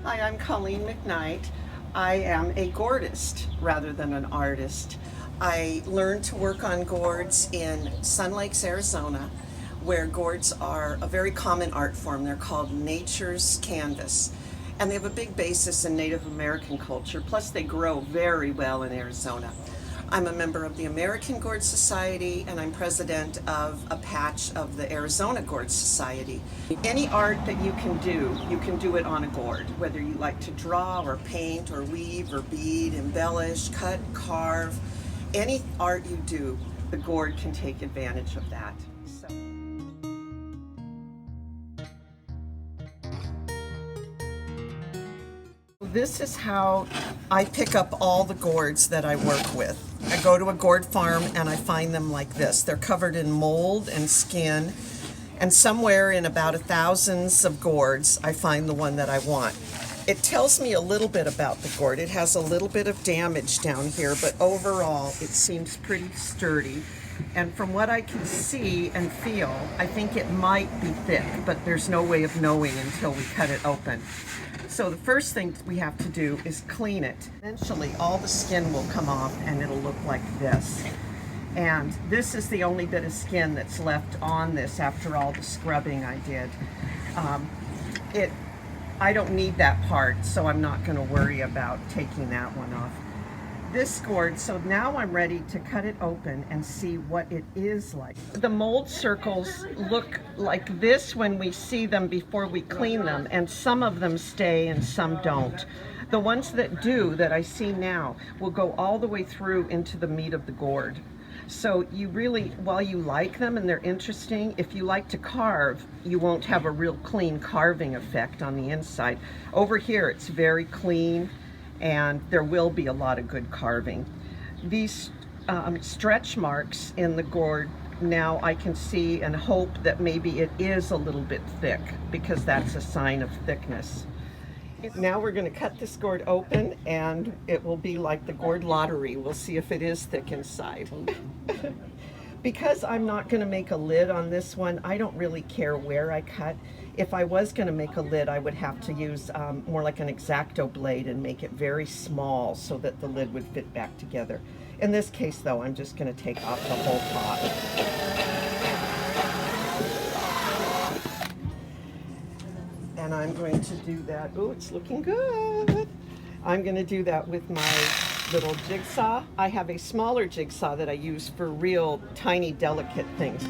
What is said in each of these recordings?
Hi, I'm Colleen McKnight. I am a Gourdist rather than an artist. I learned to work on gourds in Sun Lakes, Arizona, where gourds are a very common art form. They're called nature's canvas. And they have a big basis in Native American culture, plus they grow very well in Arizona. I'm a member of the American Gourd Society, and I'm president of a patch of the Arizona Gourd Society. Any art that you can do it on a gourd, whether you like to draw or paint or weave or bead, embellish, cut, carve. Any art you do, the gourd can take advantage of that. So. This is how I pick up all the gourds that I work with. I go to a gourd farm and I find them like this. They're covered in mold and skin, and somewhere in about thousands of gourds, I find the one that I want. It tells me a little bit about the gourd. It has a little bit of damage down here, but overall it seems pretty sturdy. And from what I can see and feel, I think it might be thick, but there's no way of knowing until we cut it open. So the first thing we have to do is clean it. Eventually all the skin will come off and it'll look like this. And this is the only bit of skin that's left on this after all the scrubbing I did. I don't need that part, so I'm not going to worry about taking that one off. This gourd, so now I'm ready to cut it open and see what it is like. The mold circles look like this when we see them before we clean them, and some of them stay and some don't. The ones that do, that I see now, will go all the way through into the meat of the gourd. So you really, while you like them and they're interesting, if you like to carve, you won't have a real clean carving effect on the inside. Over here it's very clean, and there will be a lot of good carving. These stretch marks in the gourd, now I can see and hope that maybe it is a little bit thick, because that's a sign of thickness. Now we're going to cut this gourd open, and it will be like the gourd lottery. We'll see if it is thick inside. Because I'm not going to make a lid on this one, I don't really care where I cut. If I was going to make a lid, I would have to use more like an X-Acto blade and make it very small so that the lid would fit back together. In this case, though, I'm just going to take off the whole top. And I'm going to do that. Oh, it's looking good. I'm going to do that with my little jigsaw. I have a smaller jigsaw that I use for real tiny, delicate things.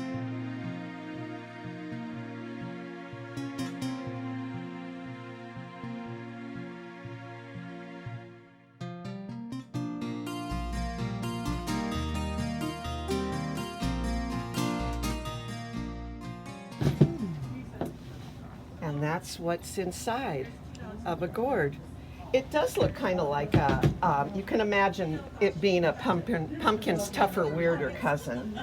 And that's what's inside of a gourd. It does look kind of like a, you can imagine it being a pumpkin's tougher, weirder cousin.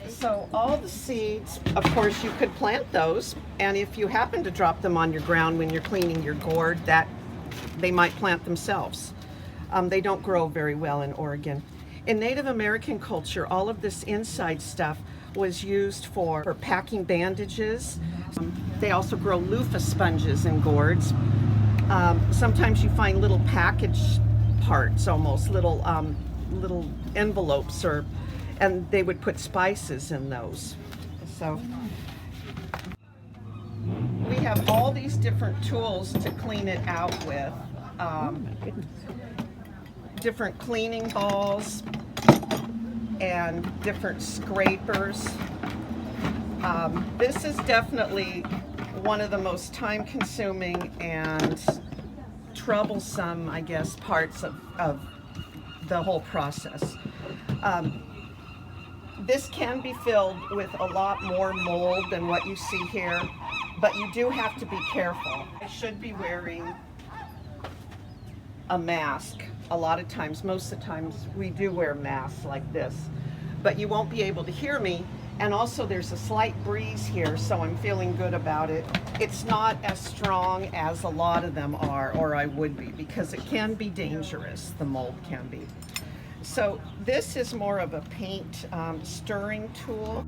So all the seeds, of course, you could plant those, and if you happen to drop them on your ground when you're cleaning your gourd, that they might plant themselves. They don't grow very well in Oregon. In Native American culture, all of this inside stuff was used for packing bandages. They also grow loofah sponges in gourds. Sometimes you find little package parts, almost little envelopes, and they would put spices in those. So we have all these different tools to clean it out with. Different cleaning balls and different scrapers. This is definitely one of the most time-consuming and troublesome, I guess, parts of the whole process. This can be filled with a lot more mold than what you see here, but you do have to be careful. I should be wearing a mask. A lot of times, most of the times, we do wear masks like this, but you won't be able to hear me. And also there's a slight breeze here, so I'm feeling good about it. It's not as strong as a lot of them are, or I would be, because it can be dangerous, the mold can be. So this is more of a paint stirring tool.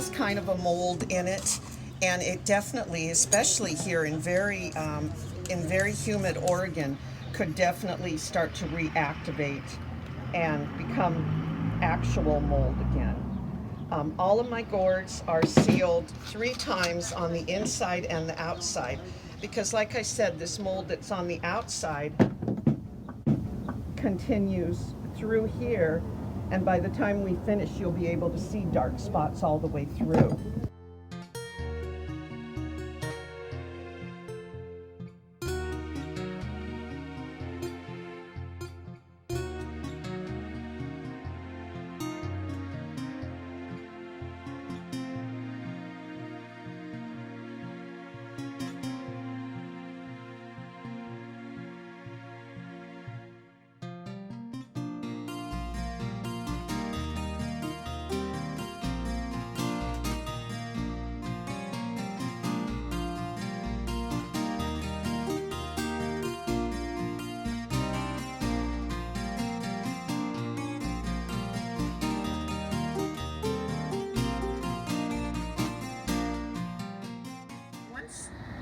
has kind of a mold in it, and it definitely, especially here in very humid Oregon, could definitely start to reactivate and become actual mold again. All of my gourds are sealed 3 times on the inside and the outside, because like I said, this mold that's on the outside continues through here, and by the time we finish, you'll be able to see dark spots all the way through.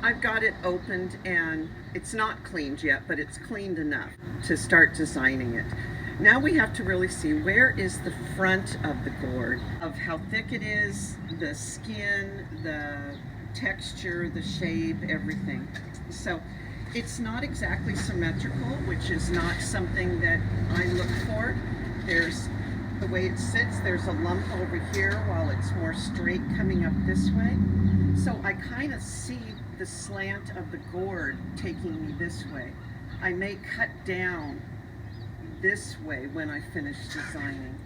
I've got it opened and it's not cleaned yet, but it's cleaned enough to start designing it. Now we have to really see where is the front of the gourd, of how thick it is, the skin, the texture, the shape, everything. So it's not exactly symmetrical, which is not something that I look for. There's the way it sits, there's a lump over here while it's more straight coming up this way. So I kind of see the slant of the gourd taking me this way. I may cut down this way when I finish designing.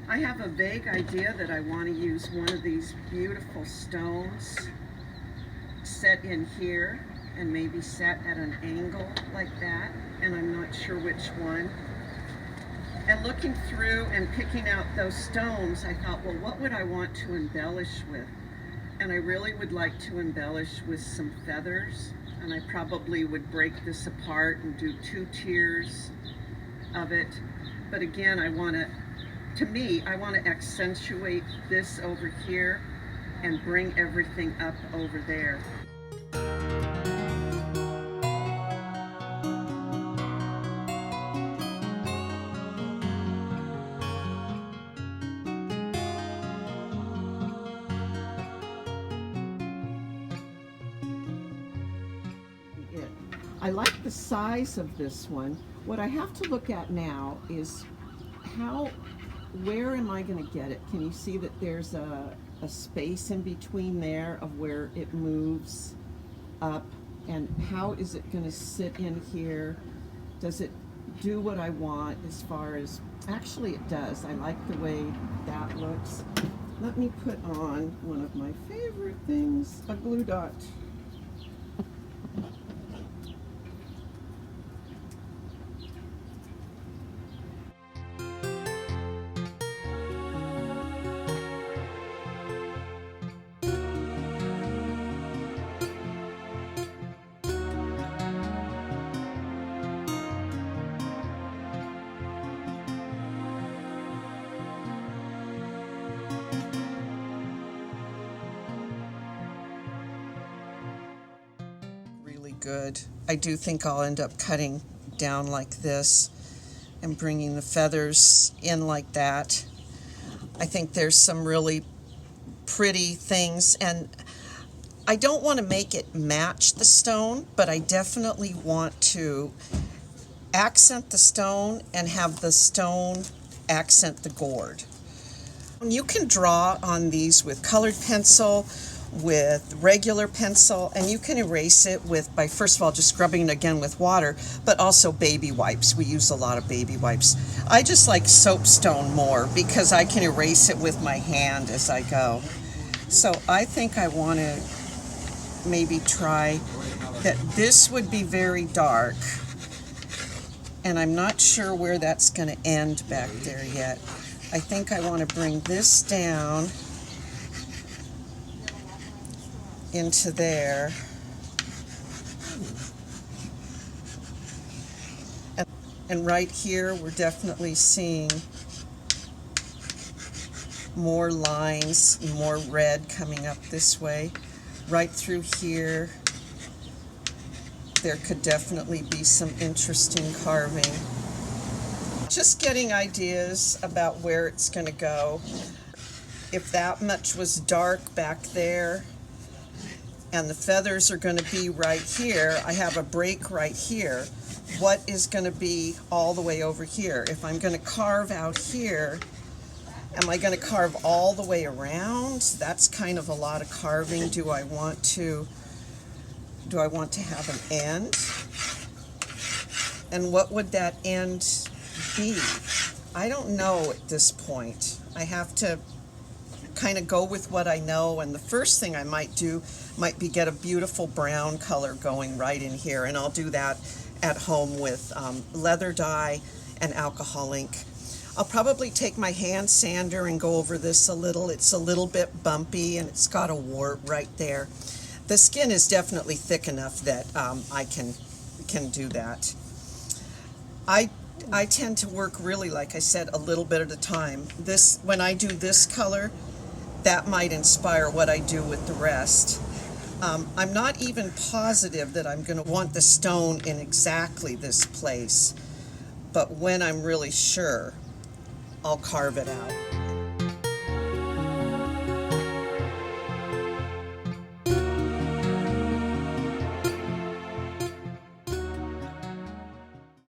I have a vague idea that I want to use one of these beautiful stones set in here and maybe set at an angle like that, and I'm not sure which one. And looking through and picking out those stones, I thought, well, what would I want to embellish with? And I really would like to embellish with some feathers, and I probably would break this apart and do 2 tiers of it. But again, I want to accentuate this over here and bring everything up over there. I like the size of this one. What I have to look at now is where am I going to get it? Can you see that there's a space in between there of where it moves up, and how is it going to sit in here? Does it do what I want as far as, actually it does. I like the way that looks. Let me put on one of my favorite things, a glue dot. Good. I do think I'll end up cutting down like this and bringing the feathers in like that. I think there's some really pretty things, and I don't want to make it match the stone, but I definitely want to accent the stone and have the stone accent the gourd. You can draw on these with colored pencil, with regular pencil, and you can erase it by first of all just scrubbing it again with water, but also baby wipes. We use a lot of baby wipes. I just like soapstone more because I can erase it with my hand as I go. So I think I want to maybe try that. This would be very dark, and I'm not sure where that's going to end back there yet. I think I want to bring this down into there, and right here we're definitely seeing more lines, more red coming up this way. Right through here, there could definitely be some interesting carving. Just getting ideas about where it's going to go. If that much was dark back there, and the feathers are going to be right here, I have a break right here. What is going to be all the way over here? If I'm going to carve out here, am I going to carve all the way around? That's kind of a lot of carving. Do I want to have an end? And what would that end be? I don't know at this point. I have to kind of go with what I know, and the first thing I might do might be get a beautiful brown color going right in here, and I'll do that at home with leather dye and alcohol ink. I'll probably take my hand sander and go over this a little. It's a little bit bumpy and it's got a wart right there. The skin is definitely thick enough that I can do that. I tend to work really, like I said, a little bit at a time. When I do this color, that might inspire what I do with the rest. I'm not even positive that I'm going to want the stone in exactly this place, but when I'm really sure, I'll carve it out.